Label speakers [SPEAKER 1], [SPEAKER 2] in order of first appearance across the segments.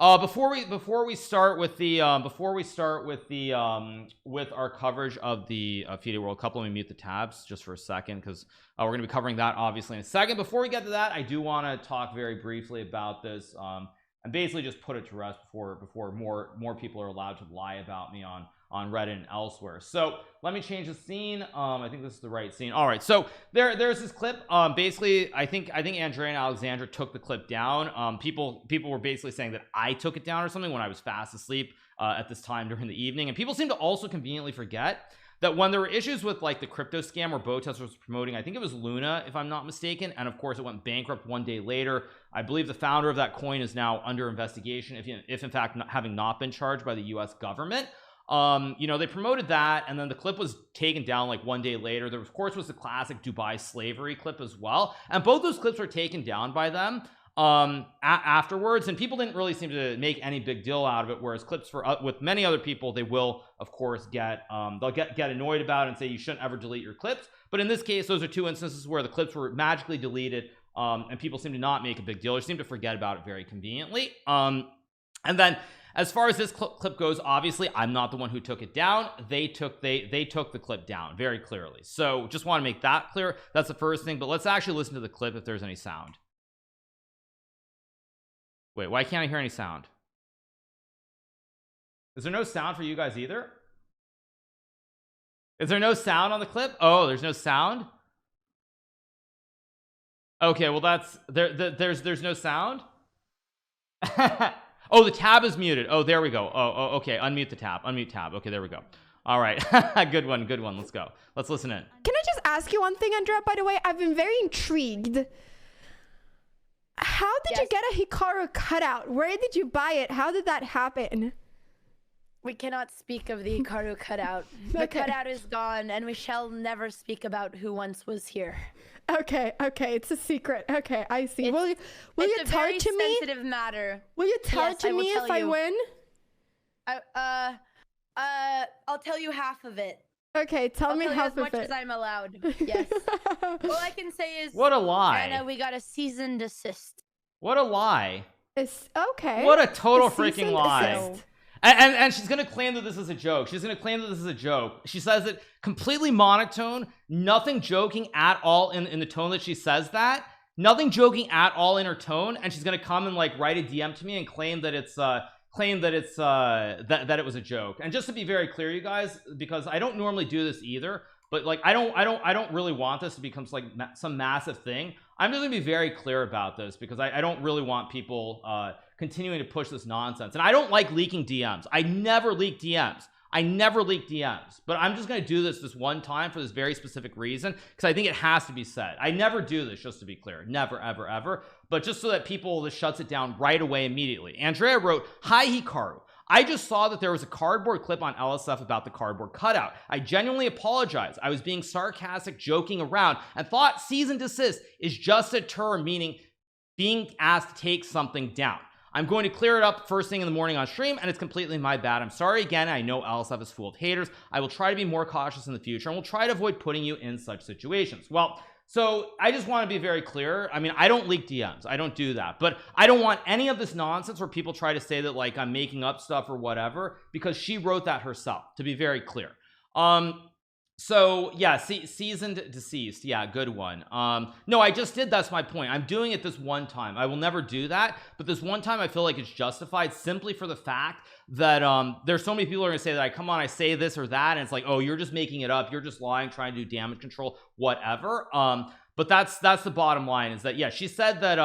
[SPEAKER 1] Before we start with the with our coverage of the FIDE World Cup, let me mute the tabs just for a second, because we're going to be covering that obviously in a second. Before we get to that, I do want to talk very briefly about this and basically just put it to rest before more people are allowed to lie about me on Reddit and elsewhere. So let me change the scene. I think this is the right scene. All right, so there's this clip. Basically, I think Andrea and Alexandra took the clip down. People were basically saying that I took it down or something when I was fast asleep at this time during the evening. And people seem to also conveniently forget that when there were issues with like the crypto scam where Botas was promoting, I think it was Luna, if I'm not mistaken, and of course it went bankrupt one day later. I believe the founder of that coin is now under investigation, if in fact having not been charged by the US government. You know, they promoted that, and then the clip was taken down like one day later. There of course was the classic Dubai slavery clip as well, and both those clips were taken down by them afterwards, and people didn't really seem to make any big deal out of it, whereas clips for with many other people, they will of course get they'll get annoyed about it and say you shouldn't ever delete your clips. But in this case, those are two instances where the clips were magically deleted, and people seem to not make a big deal or seem to forget about it very conveniently. And then as far as this clip goes, obviously I'm not the one who took it down. They took the clip down very clearly. So just want to make that clear. That's the first thing. But let's actually listen to the clip if there's any sound. Wait, why can't I hear any sound? Is there no sound for you guys either? Is there no sound on the clip? Oh, there's no sound. Okay, well that's there's no sound. Oh, the tab is muted. Oh, there we go. Oh, okay. Unmute the tab. Unmute tab. Okay, there we go. All right. Good one. Good one. Let's go. Let's listen in.
[SPEAKER 2] Can I just ask you one thing, Andrea? By the way, I've been very intrigued. How did you get a Hikaru cutout? Where did you buy it? How did that happen?
[SPEAKER 3] We cannot speak of the Hikaru cutout. The cutout is gone, and we shall never speak about who once was here.
[SPEAKER 2] Okay, it's a secret. Okay, I see. Will you tell it to me?
[SPEAKER 3] It's a very sensitive matter.
[SPEAKER 2] Will you tell it to me if I win?
[SPEAKER 3] I'll tell you half of it.
[SPEAKER 2] Okay, tell me half of it.
[SPEAKER 3] As much as I'm allowed. Yes. All I can say is,
[SPEAKER 1] what a lie.
[SPEAKER 3] Anna, we got a cease and desist.
[SPEAKER 1] What a lie.
[SPEAKER 2] It's okay.
[SPEAKER 1] What a total freaking lie. And she's gonna claim that this is a joke. She's gonna claim that this is a joke. She says it completely monotone, nothing joking at all in the tone that she says that. Nothing joking at all in her tone, and she's gonna come and like write a DM to me and claim that it's that it was a joke. And just to be very clear, you guys, because I don't normally do this either, but like I don't really want this to become like some massive thing. I'm just gonna be very clear about this because I don't really want people continuing to push this nonsense. And I don't like leaking DMs. I never leak DMs. But I'm just going to do this one time for this very specific reason, because I think it has to be said. I never do this, just to be clear. Never, ever, ever. But just so that people just shuts it down right away immediately. Andrea wrote, "Hi Hikaru. I just saw that there was a cardboard clip on LSF about the cardboard cutout. I genuinely apologize. I was being sarcastic, joking around, and thought cease and desist is just a term meaning being asked to take something down. I'm going to clear it up first thing in the morning on stream, and it's completely my bad. I'm sorry again. I know LSF is full of haters. I will try to be more cautious in the future, and will try to avoid putting you in such situations." Well, so I just want to be very clear. I mean, I don't leak DMs. I don't do that. But I don't want any of this nonsense where people try to say that like I'm making up stuff or whatever, because she wrote that herself, to be very clear. So yeah, seasoned deceased. Yeah, good one. No, I just did. That's my point. I'm doing it this one time. I will never do that, but this one time I feel like it's justified simply for the fact that there's so many people who are gonna say that I come on, I say this or that, and it's like, oh, you're just making it up, you're just lying, trying to do damage control, whatever. But that's the bottom line, is that yeah, she said that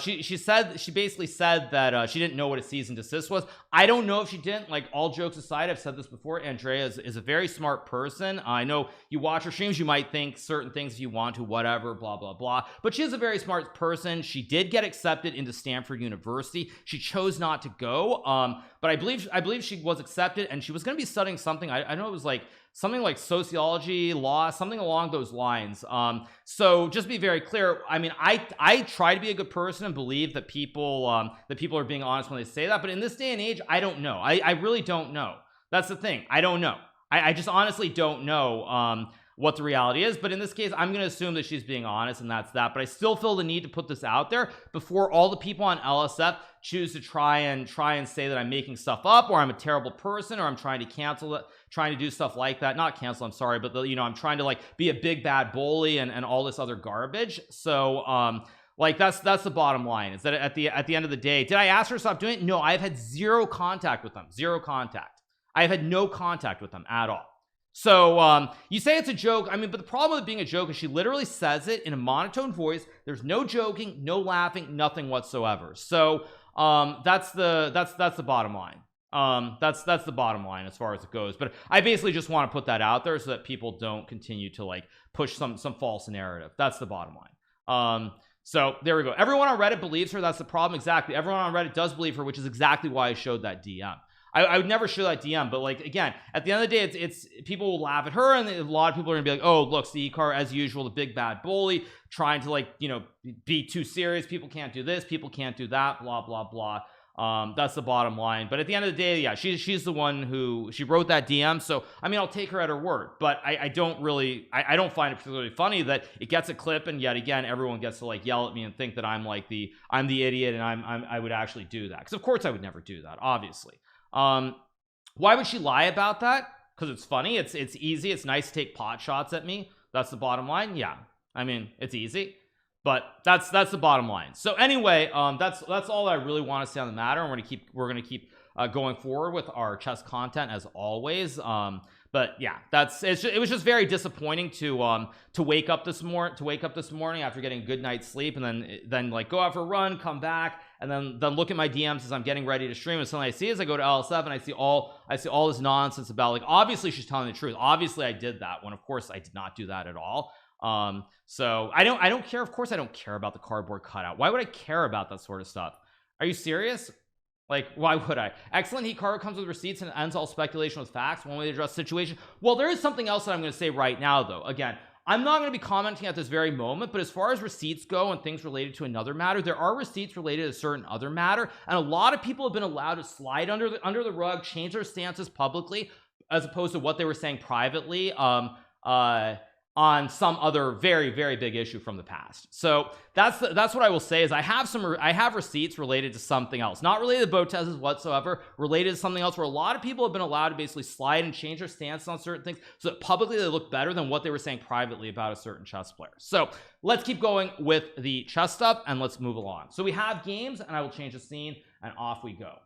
[SPEAKER 1] she basically said that she didn't know what a cease and desist was. I don't know if she didn't. Like, all jokes aside, I've said this before, Andrea is a very smart person. I know you watch her streams, you might think certain things if you want to, whatever, blah blah blah, but she is a very smart person. She did get accepted into Stanford University. She chose not to go, but I believe she was accepted, and she was going to be studying something. I know it was like something like sociology, law, something along those lines. So just be very clear. I mean, I try to be a good person and believe that people are being honest when they say that. But in this day and age, I don't know. I really don't know. That's the thing. I don't know. I just honestly don't know what the reality is. But in this case, I'm going to assume that she's being honest, and that's that. But I still feel the need to put this out there before all the people on LSF choose to try and say that I'm making stuff up, or I'm a terrible person, or I'm trying to cancel it, trying to do stuff like that. Not cancel, I'm sorry, but you know, I'm trying to like be a big bad bully and all this other garbage. So like that's the bottom line, is that at the end of the day, did I ask her to stop doing it? No, I've had zero contact with them. Zero contact. I've had no contact with them at all. So you say it's a joke. I mean, but the problem with it being a joke is she literally says it in a monotone voice. There's no joking, no laughing, nothing whatsoever. So that's the bottom line. That's the bottom line as far as it goes. But I basically just want to put that out there so that people don't continue to like push some false narrative. That's the bottom line. So there we go. Everyone on Reddit believes her. That's the problem. Exactly. Everyone on Reddit does believe her, which is exactly why I showed that DM. I would never show that DM, but like, again, at the end of the day, it's people will laugh at her, and a lot of people are gonna be like, oh, look, the Hikaru, as usual, the big bad bully, trying to like, you know, be too serious. People can't do this, people can't do that, blah blah blah. That's the bottom line. But at the end of the day, yeah, she's the one who she wrote that DM. So I mean, I'll take her at her word, but I don't really I don't find it particularly funny that it gets a clip, and yet again everyone gets to like yell at me and think that I'm the idiot, and I would actually do that, because of course I would never do that, obviously. Why would she lie about that? Because it's funny, it's easy, it's nice to take pot shots at me. That's the bottom line. Yeah, I mean, it's easy, but that's the bottom line. So anyway, that's all I really want to say on the matter, and we're gonna keep going forward with our chess content as always. But yeah, it was just very disappointing to wake up this morning after getting a good night's sleep, and then like go out for a run, come back, and then look at my DMs as I'm getting ready to stream, and something I see is I go to LSF and I see all this nonsense about like, obviously she's telling the truth, obviously I did that, when of course I did not do that at all. So I don't care. Of course I don't care about the cardboard cutout. Why would I care about that sort of stuff? Are you serious? Like, why would I? Excellent Hikaru comes with receipts and ends all speculation with facts. One way to address the situation. Well, there is something else that I'm going to say right now, though. Again, I'm not going to be commenting at this very moment, but as far as receipts go and things related to another matter, there are receipts related to a certain other matter, and a lot of people have been allowed to slide under the rug, change their stances publicly, as opposed to what they were saying privately. On some other very, very big issue from the past. So that's what I will say, is I have receipts related to something else, not related to Botez's whatsoever, related to something else, where a lot of people have been allowed to basically slide and change their stance on certain things so that publicly they look better than what they were saying privately about a certain chess player. So let's keep going with the chess stuff, and let's move along. So we have games, and I will change the scene, and off we go.